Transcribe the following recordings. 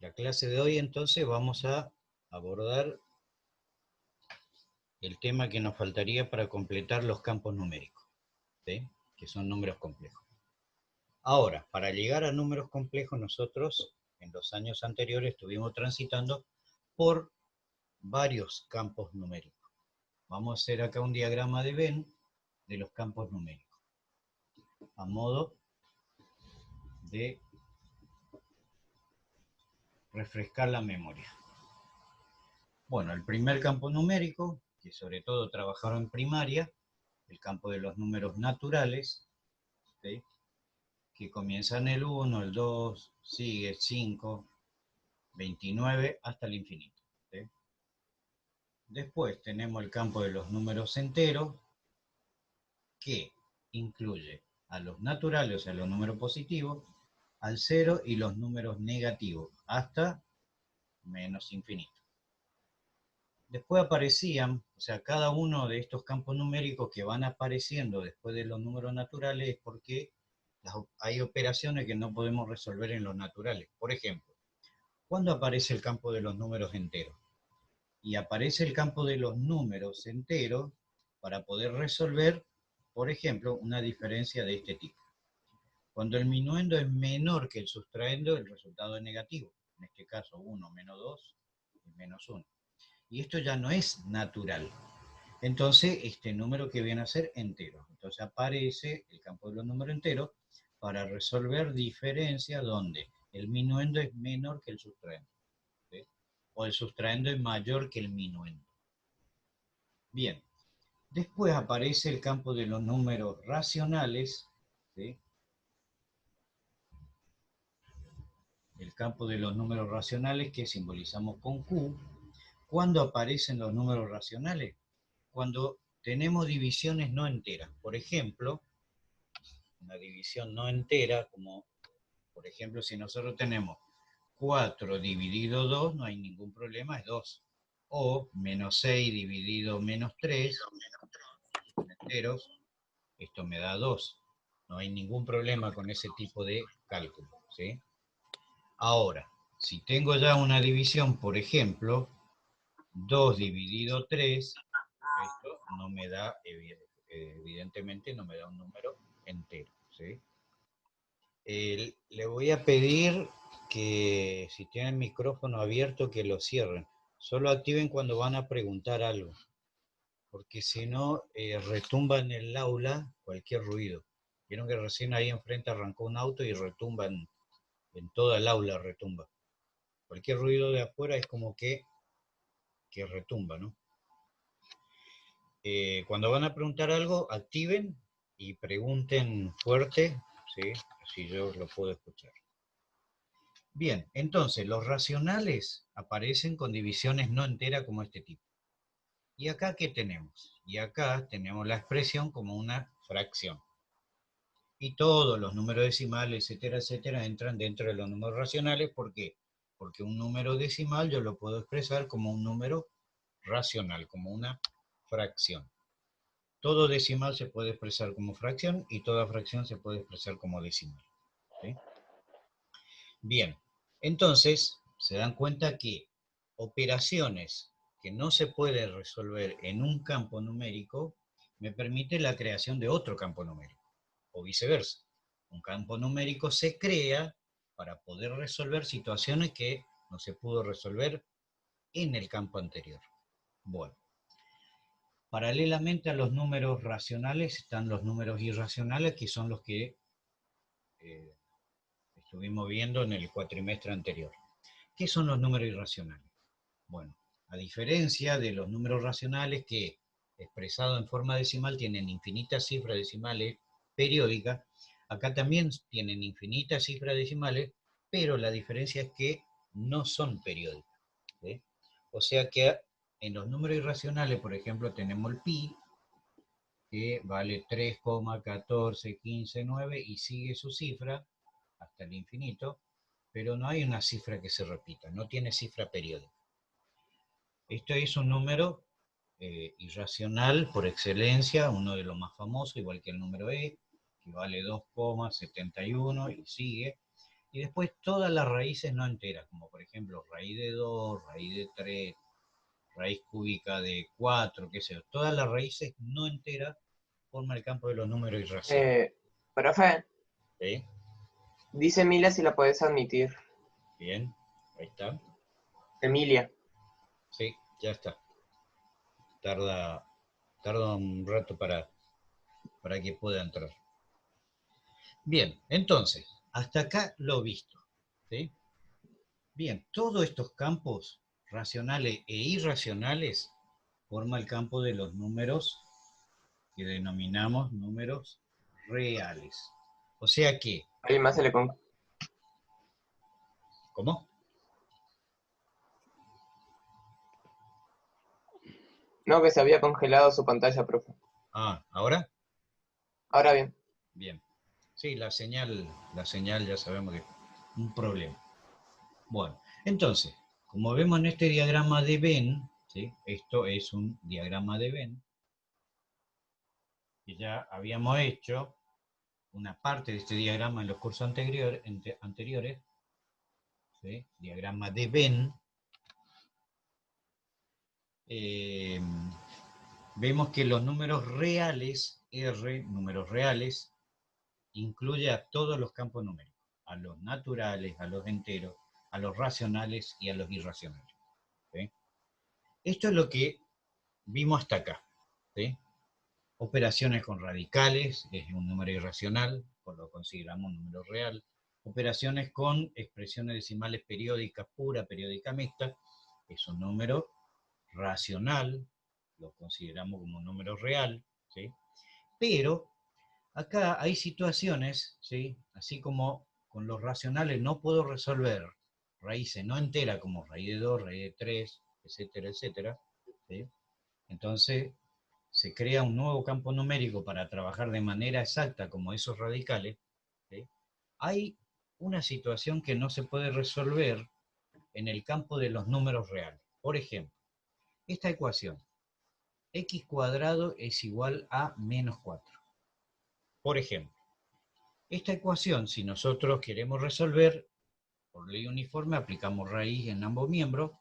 La clase de hoy entonces vamos a abordar el tema que nos faltaría para completar los campos numéricos, ¿sí? Que son números complejos. Ahora, para llegar a números complejos nosotros en los años anteriores estuvimos transitando por varios campos numéricos. Vamos a hacer acá un diagrama de Venn de los campos numéricos, a modo de refrescar la memoria. Bueno, el primer campo numérico, que sobre todo trabajaron en primaria, el campo de los números naturales, ¿sí? Que comienza en el 1, el 2, sigue 5, 29 hasta el infinito. ¿Sí? Después tenemos el campo de los números enteros, que incluye a los naturales, o sea, los números positivos, al 0 y los números negativos, hasta menos infinito. Después aparecían, o sea, cada uno de estos campos numéricos que van apareciendo después de los números naturales es porque hay operaciones que no podemos resolver en los naturales. Por ejemplo, ¿cuándo aparece el campo de los números enteros? Y aparece el campo de los números enteros para poder resolver, por ejemplo, una diferencia de este tipo. Cuando el minuendo es menor que el sustraendo, el resultado es negativo. En este caso, 1 menos 2 es menos 1. Y esto ya no es natural. Entonces, este número que viene a ser entero. Entonces aparece el campo de los números enteros para resolver diferencias donde el minuendo es menor que el sustraendo, ¿sí? O el sustraendo es mayor que el minuendo. Bien, después aparece el campo de los números racionales, ¿sí? El campo de los números racionales que simbolizamos con Q. ¿Cuándo aparecen los números racionales? Cuando tenemos divisiones no enteras. Por ejemplo, una división no entera, como por ejemplo si nosotros tenemos 4 dividido 2, no hay ningún problema, es 2. O menos 6 dividido menos 3, enteros, esto me da 2. No hay ningún problema con ese tipo de cálculo, ¿sí? Ahora, si tengo ya una división, por ejemplo, 2 dividido 3, esto no me da, evidentemente no me da un número entero, ¿sí? Le voy a pedir que si tienen el micrófono abierto que lo cierren. Solo activen cuando van a preguntar algo, porque si no retumba en el aula cualquier ruido. Vieron que recién ahí enfrente arrancó un auto y retumba en toda el aula, retumba. Cualquier ruido de afuera es como que retumba, ¿no? Cuando van a preguntar algo, activen y pregunten fuerte, ¿sí? Así yo lo puedo escuchar. Bien, entonces los racionales aparecen con divisiones no enteras como este tipo. ¿Y acá qué tenemos? Y acá tenemos la expresión como una fracción. Y todos los números decimales, etcétera, etcétera, entran dentro de los números racionales. ¿Por qué? Porque un número decimal yo lo puedo expresar como un número racional, como una fracción. Todo decimal se puede expresar como fracción y toda fracción se puede expresar como decimal, ¿sí? Bien, entonces se dan cuenta que operaciones que no se pueden resolver en un campo numérico me permite la creación de otro campo numérico, o viceversa. Un campo numérico se crea para poder resolver situaciones que no se pudo resolver en el campo anterior. Bueno, paralelamente a los números racionales están los números irracionales, que son los que estuvimos viendo en el cuatrimestre anterior. ¿Qué son los números irracionales? Bueno, a diferencia de los números racionales que, expresados en forma decimal, tienen infinitas cifras decimales periódicas, acá también tienen infinitas cifras decimales, pero la diferencia es que no son periódicas, ¿sí? O sea que en los números irracionales, por ejemplo, tenemos el pi, que vale 3,1415,9 y sigue su cifra hasta el infinito, pero no hay una cifra que se repita, no tiene cifra periódica. Esto es un número irracional por excelencia, uno de los más famosos, igual que el número e, que vale 2,71 y sigue. y después todas las raíces no enteras, como por ejemplo raíz de 2, raíz de 3, raíz cúbica de 4, qué sé yo. Todas las raíces no enteras forman el campo de los números irracionales. Eh, Profe, ¿Sí? dice Emilia si la podés admitir. Bien, ahí está. Emilia. Sí, ya está. Tarda un rato para que pueda entrar. Bien, entonces, hasta acá lo visto. ¿Sí? Bien, todos estos campos racionales e irracionales forman el campo de los números que denominamos números reales. O sea que, ¿Alguien más se le con... ¿cómo? No, que se había congelado su pantalla, profe. Ah, ¿ahora? Ahora bien. Bien. Sí, la señal ya sabemos que es un problema. Bueno, entonces, como vemos en este diagrama de Venn, ¿sí? Esto es un diagrama de Venn, que ya habíamos hecho una parte de este diagrama en los cursos anteriores, ¿sí? Diagrama de Venn. Eh, Vemos que los números reales, R, números reales, incluye a todos los campos numéricos, a los naturales, a los enteros, a los racionales y a los irracionales. ¿Sí? Esto es lo que vimos hasta acá. ¿Sí? Operaciones con radicales, es un número irracional, por lo consideramos un número real. Operaciones con expresiones decimales periódicas pura, periódica mixta, es un número racional, lo consideramos como un número real, ¿sí? Pero acá hay situaciones, ¿sí? Así como con los racionales no puedo resolver raíces no enteras como raíz de 2, raíz de 3, etcétera, etcétera, ¿sí? Entonces se crea un nuevo campo numérico para trabajar de manera exacta como esos radicales. ¿Sí? Hay una situación que no se puede resolver en el campo de los números reales. Por ejemplo, esta ecuación, x cuadrado es igual a menos 4. Por ejemplo, esta ecuación, si nosotros queremos resolver, por ley uniforme, aplicamos raíz en ambos miembros,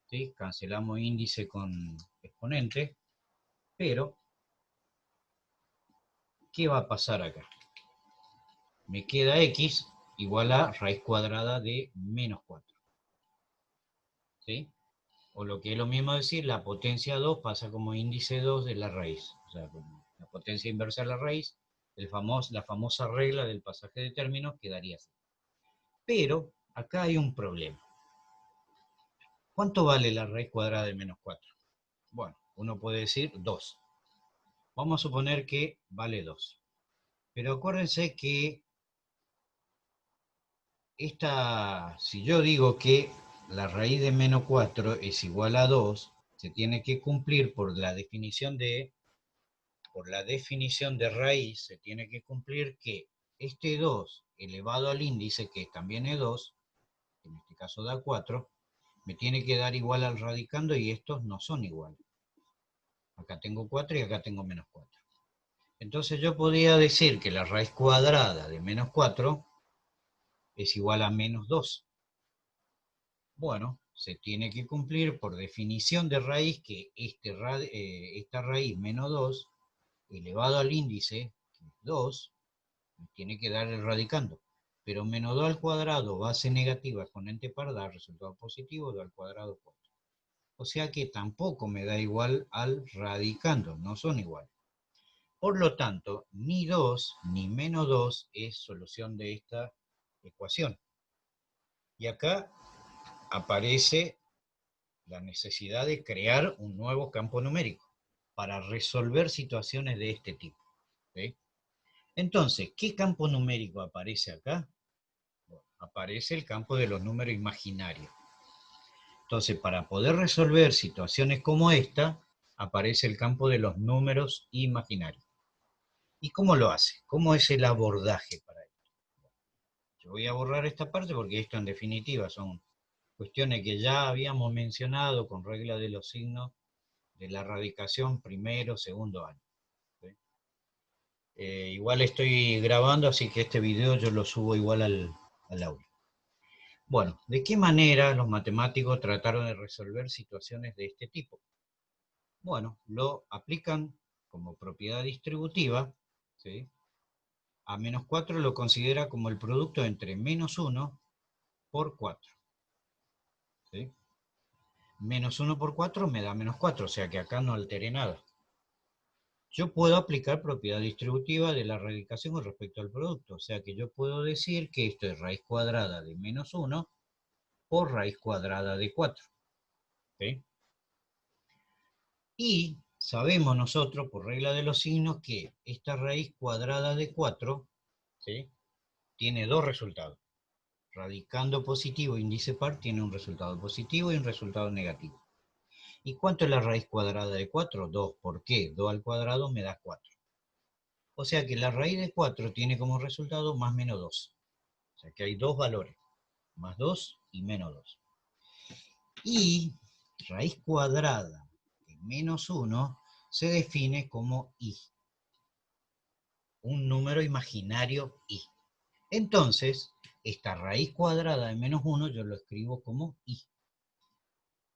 ¿sí? Cancelamos índice con exponente, pero ¿qué va a pasar acá? Me queda x igual a raíz cuadrada de menos 4. ¿Sí? O lo que es lo mismo decir, la potencia 2 pasa como índice 2 de la raíz. O sea, la potencia inversa de la raíz, la famosa regla del pasaje de términos quedaría así. Pero acá hay un problema. ¿Cuánto vale la raíz cuadrada de menos 4? Bueno, uno puede decir 2. Vamos a suponer que vale 2. Pero acuérdense que si yo digo que la raíz de menos 4 es igual a 2, se tiene que cumplir por la definición de raíz, se tiene que cumplir que este 2 elevado al índice, que también es 2, que en este caso da 4, me tiene que dar igual al radicando y estos no son iguales. Acá tengo 4 y acá tengo menos 4. Entonces yo podría decir que la raíz cuadrada de menos 4 es igual a menos 2. Bueno, se tiene que cumplir por definición de raíz que esta raíz menos 2 elevado al índice, que es 2, me tiene que dar el radicando. Pero menos 2 al cuadrado, base negativa, exponente par, da resultado positivo, 2 al cuadrado 4. O sea que tampoco me da igual al radicando, no son iguales. Por lo tanto, ni 2 ni menos 2 es solución de esta ecuación. Y acá aparece la necesidad de crear un nuevo campo numérico para resolver situaciones de este tipo. ¿Sí? Entonces, ¿qué campo numérico aparece acá? Bueno, aparece el campo de los números imaginarios. Entonces, para poder resolver situaciones como esta, aparece el campo de los números imaginarios. ¿Y cómo lo hace? ¿Cómo es el abordaje para esto? Yo voy a borrar esta parte porque esto en definitiva son cuestiones que ya habíamos mencionado con regla de los signos de la radicación primero, segundo año. ¿Sí? Igual estoy grabando, así que este video yo lo subo igual al audio. Bueno, ¿de qué manera los matemáticos trataron de resolver situaciones de este tipo? Bueno, lo aplican como propiedad distributiva, ¿sí? A menos 4 lo considera como el producto entre menos 1 por 4, ¿sí? Menos 1 por 4 me da menos 4, o sea que acá no alteré nada. Yo puedo aplicar propiedad distributiva de la radicación con respecto al producto, o sea que yo puedo decir que esto es raíz cuadrada de menos 1 por raíz cuadrada de 4, ¿sí? Y sabemos nosotros, por regla de los signos, que esta raíz cuadrada de 4, ¿sí?, tiene dos resultados. Radicando positivo, índice par, tiene un resultado positivo y un resultado negativo. ¿Y cuánto es la raíz cuadrada de 4? 2. ¿Por qué? 2 al cuadrado me da 4. O sea que la raíz de 4 tiene como resultado más menos 2. O sea que hay dos valores, más 2 y menos 2. Y raíz cuadrada de menos 1 se define como i, un número imaginario i. Entonces, esta raíz cuadrada de menos 1 yo lo escribo como i.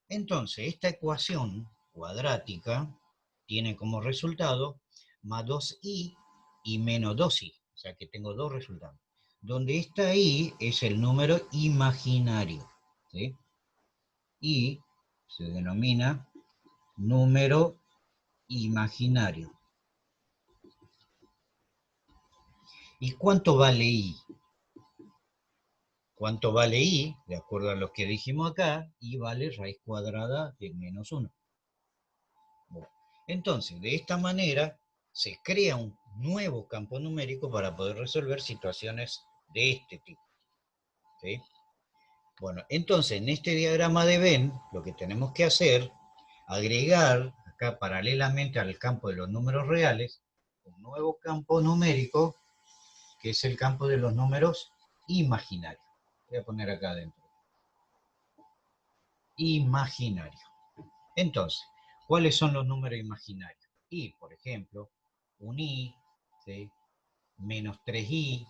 Entonces, esta ecuación cuadrática tiene como resultado más 2i y menos 2i. O sea que tengo dos resultados. Donde esta i es el número imaginario, ¿sí? Y se denomina número imaginario. ¿Y cuánto vale i? ¿Cuánto vale i? De acuerdo a lo que dijimos acá, i vale raíz cuadrada de menos 1. Bueno, entonces, de esta manera se crea un nuevo campo numérico para poder resolver situaciones de este tipo, ¿sí? Bueno, entonces en este diagrama de Venn, lo que tenemos que hacer, agregar acá paralelamente al campo de los números reales, un nuevo campo numérico, que es el campo de los números imaginarios. Voy a poner acá adentro. Imaginario. Entonces, ¿cuáles son los números imaginarios? Y, por ejemplo, un i, ¿sí?, menos 3i,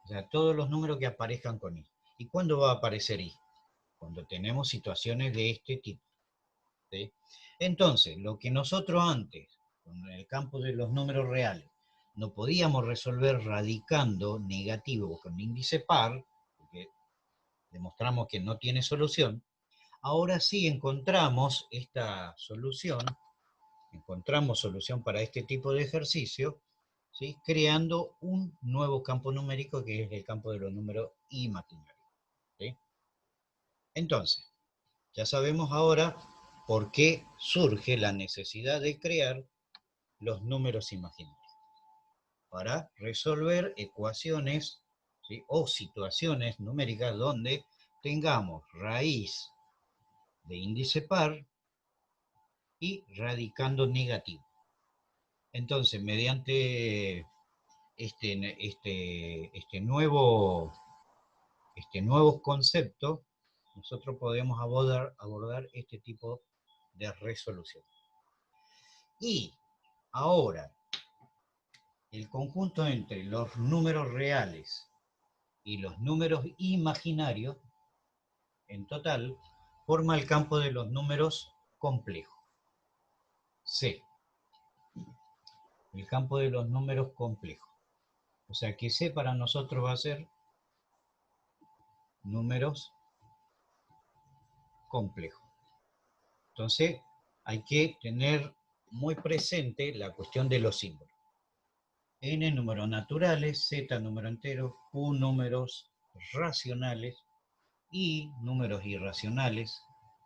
o sea, todos los números que aparezcan con i. ¿Y cuándo va a aparecer i? Cuando tenemos situaciones de este tipo, ¿sí? Entonces, lo que nosotros antes, con el campo de los números reales, no podíamos resolver radicando negativo con índice par, porque demostramos que no tiene solución, ahora sí encontramos solución para este tipo de ejercicio, ¿sí?, creando un nuevo campo numérico que es el campo de los números imaginarios, ¿sí? Entonces, ya sabemos ahora por qué surge la necesidad de crear los números imaginarios, para resolver ecuaciones, ¿sí?, o situaciones numéricas donde tengamos raíz de índice par y radicando negativo. Entonces, mediante este nuevo concepto, nosotros podemos abordar este tipo de resolución. Y ahora, el conjunto entre los números reales y los números imaginarios, en total, forma el campo de los números complejos. C. El campo de los números complejos. O sea que C para nosotros va a ser números complejos. Entonces, hay que tener muy presente la cuestión de los símbolos. N números naturales, Z números enteros, Q números racionales, I números irracionales,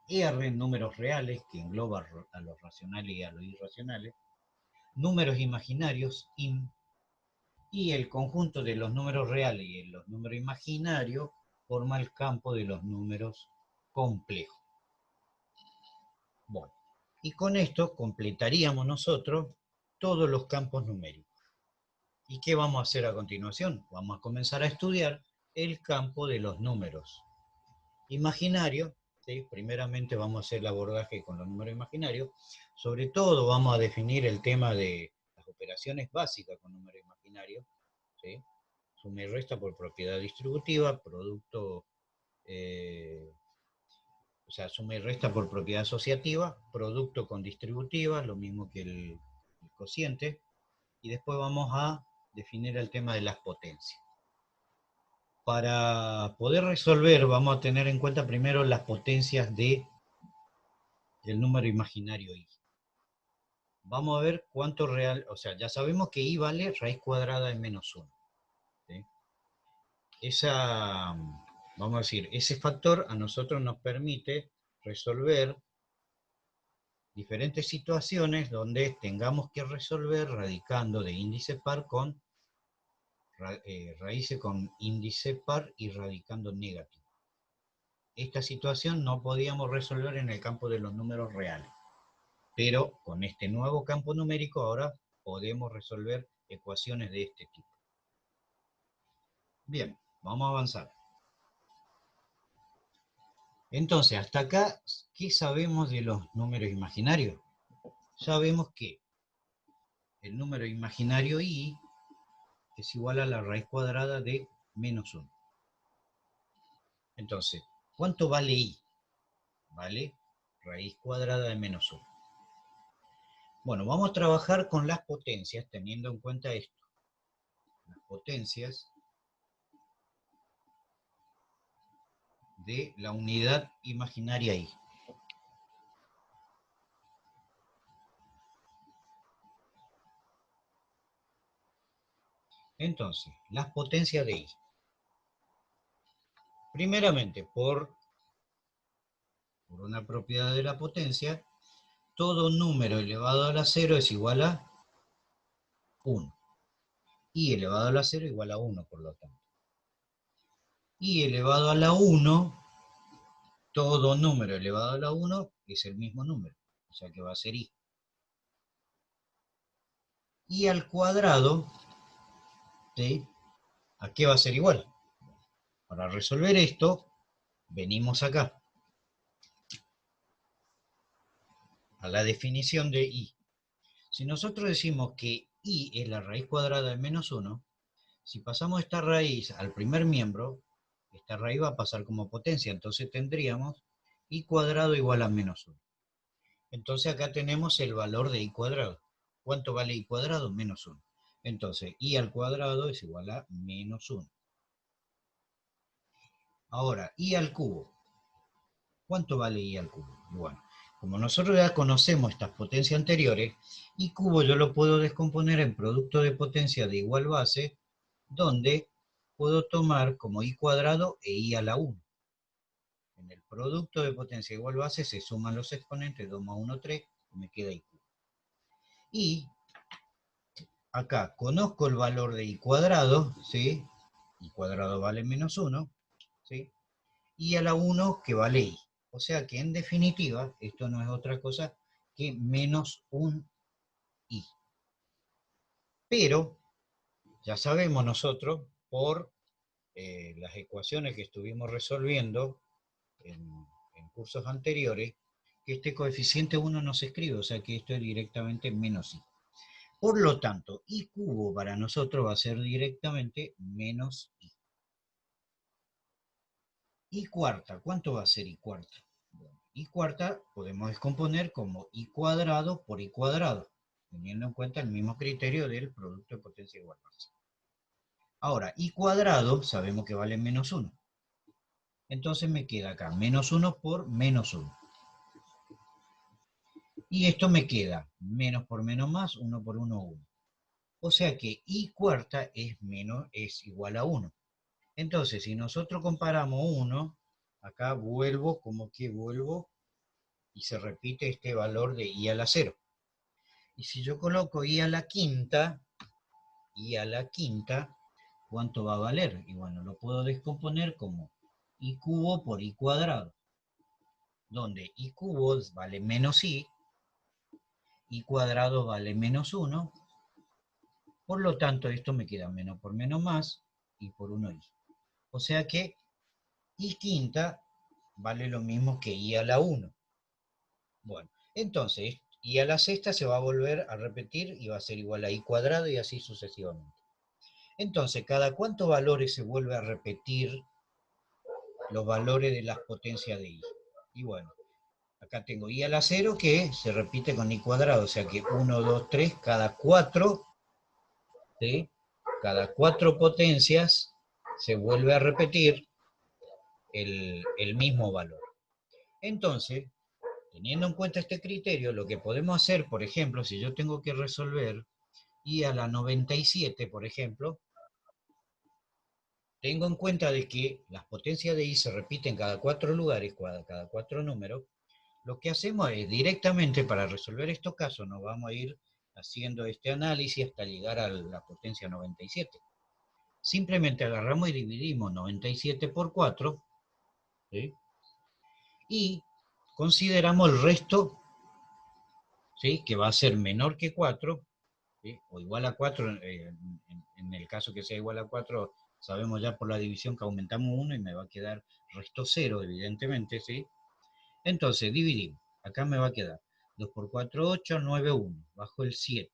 R números reales, que engloba a los racionales y a los irracionales, números imaginarios, IM, y el conjunto de los números reales y los números imaginarios forma el campo de los números complejos. Bueno, y con esto completaríamos nosotros todos los campos numéricos. ¿Y qué vamos a hacer a continuación? Vamos a comenzar a estudiar el campo de los números imaginarios, ¿sí? Primeramente vamos a hacer el abordaje con los números imaginarios. Sobre todo vamos a definir el tema de las operaciones básicas con números imaginarios, ¿sí? Suma y resta por propiedad distributiva, producto o sea, suma y resta por propiedad asociativa, producto con distributiva, lo mismo que el cociente, y después vamos a definir el tema de las potencias. Para poder resolver, vamos a tener en cuenta primero las potencias del número imaginario i. Vamos a ver cuánto real, o sea, ya sabemos que i vale raíz cuadrada de menos 1. ¿Sí? Vamos a decir, ese factor a nosotros nos permite resolver diferentes situaciones donde tengamos que resolver radicando de índice par con raíces con índice par y radicando negativo. Esta situación no podíamos resolver en el campo de los números reales, pero con este nuevo campo numérico ahora podemos resolver ecuaciones de este tipo. Bien, vamos a avanzar. Entonces, hasta acá, ¿qué sabemos de los números imaginarios? Sabemos que el número imaginario i es igual a la raíz cuadrada de menos 1. Entonces, ¿cuánto vale i? Vale raíz cuadrada de menos 1. Bueno, vamos a trabajar con las potencias teniendo en cuenta esto. Las potencias de la unidad imaginaria i. Entonces, las potencias de i. Primeramente, por una propiedad de la potencia, todo número elevado a la 0 es igual a 1. I elevado a la 0 igual a 1, por lo tanto. I elevado a la 1, todo número elevado a la 1 es el mismo número, o sea que va a ser i. I al cuadrado, ¿sí? ¿A qué va a ser igual? Para resolver esto, venimos acá, a la definición de i. Si nosotros decimos que i es la raíz cuadrada de menos 1, si pasamos esta raíz al primer miembro, esta raíz va a pasar como potencia, entonces tendríamos i cuadrado igual a menos 1. Entonces acá tenemos el valor de i cuadrado. ¿Cuánto vale i cuadrado? Menos 1. Entonces i al cuadrado es igual a menos 1. Ahora, i al cubo. ¿Cuánto vale i al cubo? Bueno, como nosotros ya conocemos estas potencias anteriores, i cubo yo lo puedo descomponer en producto de potencia de igual base, donde puedo tomar como i cuadrado e i a la 1. En el producto de potencia de igual base se suman los exponentes, 2 más 1, 3, y me queda i cubo. Y acá conozco el valor de i cuadrado, ¿sí? I cuadrado vale menos 1, ¿sí? Y a la 1 que vale i. O sea que en definitiva, esto no es otra cosa que menos un i. Pero ya sabemos nosotros, por las ecuaciones que estuvimos resolviendo en cursos anteriores, que este coeficiente 1 no se escribe, o sea que esto es directamente menos i. Por lo tanto, i cubo para nosotros va a ser directamente menos i. I cuarta, ¿cuánto va a ser i cuarta? Bueno, i cuarta podemos descomponer como i cuadrado por i cuadrado, teniendo en cuenta el mismo criterio del producto de potencia igual base. Ahora, i cuadrado sabemos que vale menos 1. Entonces me queda acá menos 1 por menos 1. Y esto me queda menos por menos más, 1 por 1, 1. O sea que i cuarta es igual a 1. Entonces, si nosotros comparamos 1, acá vuelvo y se repite este valor de i a la 0. Y si yo coloco i a la quinta, ¿cuánto va a valer? Y bueno, lo puedo descomponer como i cubo por i cuadrado, donde i cubo vale menos i cuadrado vale menos 1, por lo tanto esto me queda menos por menos más, y por 1i. O sea que i quinta vale lo mismo que i a la 1. Bueno, entonces i a la sexta se va a volver a repetir y va a ser igual a i cuadrado y así sucesivamente. Entonces, ¿cada cuántos valores se vuelve a repetir los valores de las potencias de I. Y bueno, acá tengo I a la 0 que se repite con I cuadrado, o sea que 1, 2, 3, cada 4, ¿sí? Cada 4 potencias se vuelve a repetir el mismo valor. Entonces, teniendo en cuenta este criterio, lo que podemos hacer, por ejemplo, si yo tengo que resolver I a la 97, por ejemplo, tengo en cuenta de que las potencias de I se repiten cada 4 lugares, cada 4 números. Lo que hacemos es directamente para resolver estos casos, nos vamos a ir haciendo este análisis hasta llegar a la potencia 97. Simplemente agarramos y dividimos 97 por 4, ¿sí? Y consideramos el resto, ¿sí? Que va a ser menor que 4, ¿sí? O igual a 4, en el caso que sea igual a 4, sabemos ya por la división que aumentamos 1 y me va a quedar resto 0, evidentemente, ¿sí? Entonces, dividimos. Acá me va a quedar 2 por 4, 8, 9, 1, bajo el 7.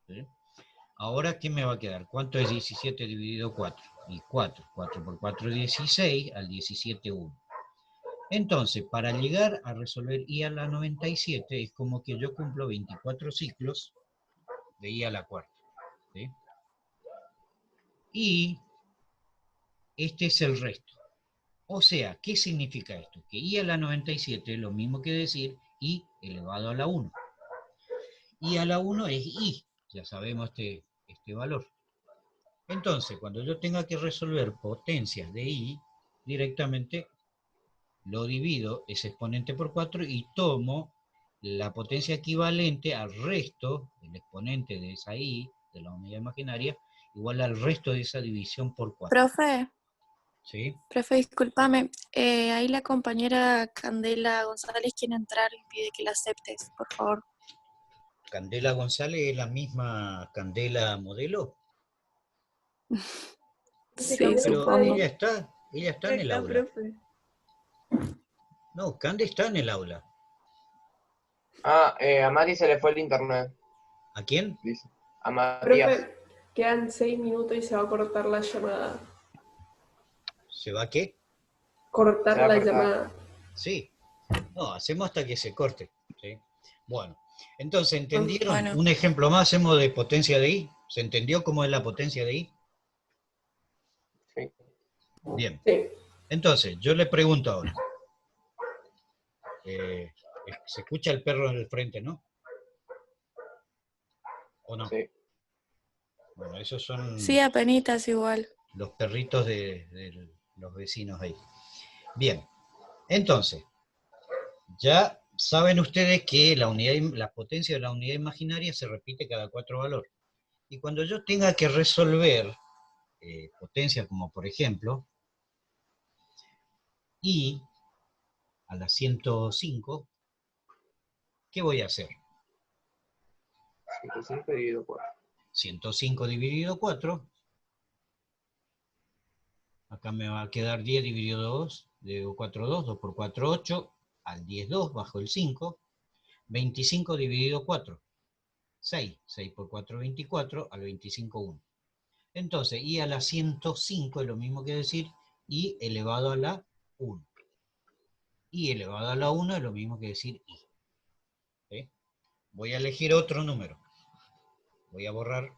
¿Sí? Ahora, ¿qué me va a quedar? ¿Cuánto es 17 dividido 4? Y 4. 4 por 4, 16, al 17, 1. Entonces, para llegar a resolver I a la 97, es como que yo cumplo 24 ciclos de I a la cuarta. ¿Sí? Y este es el resto. O sea, ¿qué significa esto? Que I a la 97 es lo mismo que decir I elevado a la 1. I a la 1 es I, ya sabemos este valor. Entonces, cuando yo tenga que resolver potencias de I, directamente lo divido ese exponente por 4 y tomo la potencia equivalente al resto del exponente de esa I, de la unidad imaginaria, igual al resto de esa división por 4. ¿Sí? Profe, discúlpame, ahí la compañera Candela González quiere entrar y pide que la aceptes, por favor. ¿Candela González es la misma Candela Modelo? Sí, pero supongo. ella está en el aula. Profe. No, Cande está en el aula. Ah, a Mari se le fue el internet, ¿A quién? dice. A Matías. Profe, quedan 6 minutos y se va a cortar la llamada. ¿Se va a qué? Cortar Se va a la cortar. llamada. Sí. No, hacemos hasta que se corte. ¿Sí? Bueno, entonces, ¿entendieron? Bueno. Un ejemplo más hacemos de potencia de I. ¿Se entendió cómo es la potencia de I? Sí. Bien. Sí. Entonces, yo le pregunto ahora. Se escucha el perro en el frente, ¿no? ¿O no? Sí. Bueno, esos son Sí, apenitas igual. los perritos de los vecinos ahí. Bien, entonces, ya saben ustedes que la potencia de la unidad imaginaria se repite cada 4 valores. Y cuando yo tenga que resolver potencias como por ejemplo, I a la 105, ¿qué voy a hacer? 105 dividido por 105 dividido 4, acá me va a quedar 10 dividido 2, dividido 4, 2, 2 por 4, 8, al 10, 2, bajo el 5, 25 dividido 4, 6, 6 por 4, 24, al 25, 1. Entonces, I a la 105 es lo mismo que decir I elevado a la 1. I elevado a la 1 es lo mismo que decir I. ¿Sí? Voy a elegir otro número. Voy a borrar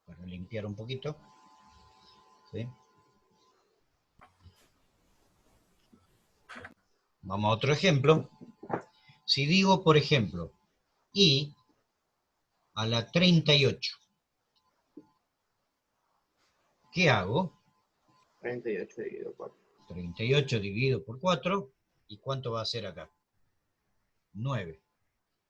para limpiar un poquito. ¿Sí? Vamos a otro ejemplo. Si digo, por ejemplo, I a la 38, ¿qué hago? 38 dividido por 38 dividido por 4, ¿y cuánto va a ser acá? 9.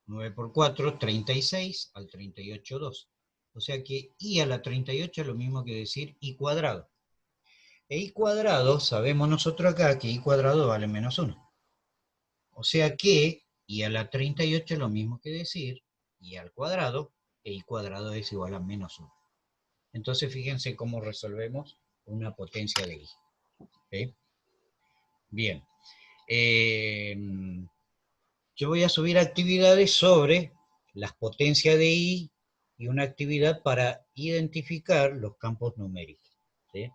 9 por 4, 36, al 38, 2. O sea que I a la 38 es lo mismo que decir I cuadrado. E I cuadrado, sabemos nosotros acá que I cuadrado vale menos 1. O sea que I a la 38 es lo mismo que decir I al cuadrado, e I cuadrado es igual a menos 1. Entonces fíjense cómo resolvemos una potencia de I. ¿Sí? Bien. Yo voy a subir actividades sobre las potencias de I y una actividad para identificar los campos numéricos. ¿Sí?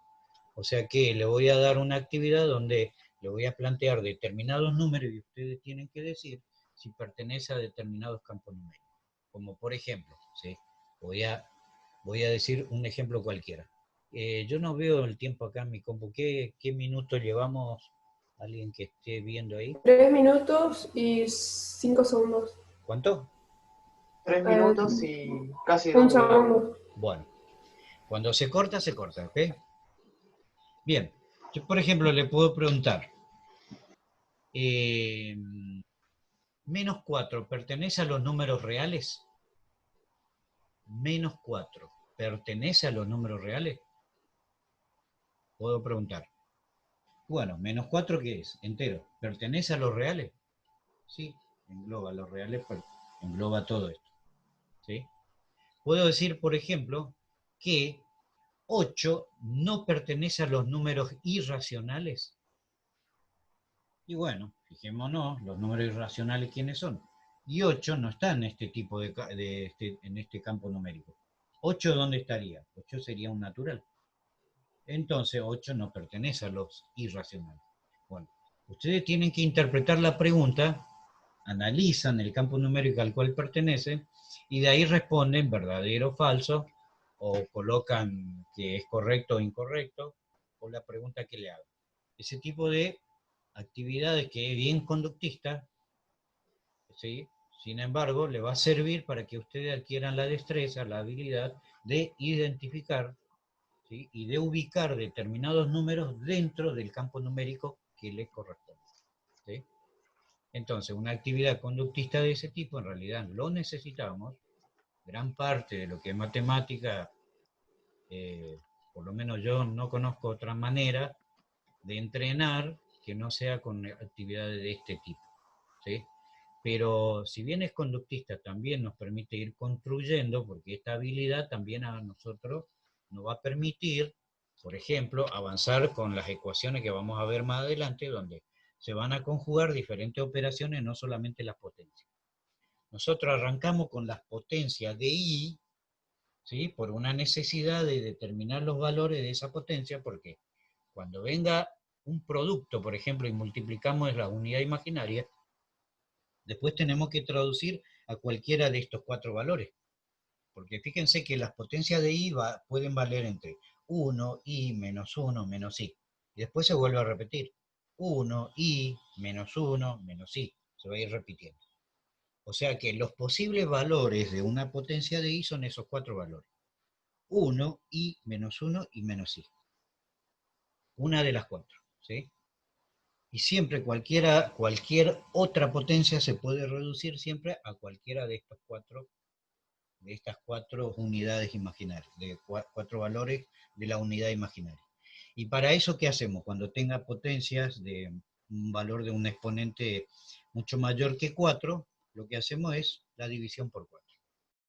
O sea que le voy a dar una actividad donde le voy a plantear determinados números y ustedes tienen que decir si pertenece a determinados campos numéricos. Como por ejemplo, ¿sí? voy a decir un ejemplo cualquiera. Yo no veo el tiempo acá en mi compu. ¿Qué minutos llevamos? ¿Alguien que esté viendo ahí? 3 minutos y 5 segundos. ¿Cuánto? 3 minutos y casi 2 Un minutos. segundo. Bueno, cuando se corta, ¿ok? Bien, yo por ejemplo le puedo preguntar, menos 4, ¿pertenece a los números reales? Menos 4, ¿pertenece a los números reales? Puedo preguntar. Bueno, menos 4, ¿qué es? Entero. ¿Pertenece a los reales? Sí, engloba los reales, pero engloba todo esto. ¿Sí? Puedo decir, por ejemplo, que 8 no pertenece a los números irracionales. Y bueno, fijémonos, los números irracionales, ¿quiénes son? Y 8 no está en este tipo en este campo numérico. 8, ¿dónde estaría? 8 sería un natural. Entonces 8 no pertenece a los irracionales. Bueno, ustedes tienen que interpretar la pregunta, analizan el campo numérico al cual pertenece, y de ahí responden verdadero o falso, o colocan que es correcto o incorrecto, o la pregunta que le hagan. Ese tipo de actividades que es bien conductista, ¿sí? Sin embargo, le va a servir para que ustedes adquieran la destreza, la habilidad de identificar, ¿sí? Y de ubicar determinados números dentro del campo numérico que les corresponde, ¿sí? Entonces, una actividad conductista de ese tipo, en realidad lo necesitamos. Gran parte de lo que es matemática, por lo menos yo no conozco otra manera de entrenar que no sea con actividades de este tipo, ¿sí? Pero si bien es conductista, también nos permite ir construyendo, porque esta habilidad también a nosotros nos va a permitir, por ejemplo, avanzar con las ecuaciones que vamos a ver más adelante, donde se van a conjugar diferentes operaciones, no solamente las potencias. Nosotros arrancamos con las potencias de I, ¿sí? Por una necesidad de determinar los valores de esa potencia, porque cuando venga un producto, por ejemplo, y multiplicamos la unidad imaginaria, después tenemos que traducir a cualquiera de estos 4 valores. Porque fíjense que las potencias de I pueden valer entre 1, I, menos 1, menos I. Y después se vuelve a repetir. 1, I, menos 1, menos I. Se va a ir repitiendo. O sea que los posibles valores de una potencia de I son esos 4 valores. 1, I, menos 1 y menos I. Una de las 4. ¿Sí? Y siempre cualquier otra potencia se puede reducir siempre a cualquiera de estas 4 unidades imaginarias, de 4 valores de la unidad imaginaria. Y para eso, ¿qué hacemos? Cuando tenga potencias de un valor de un exponente mucho mayor que 4, lo que hacemos es la división por 4.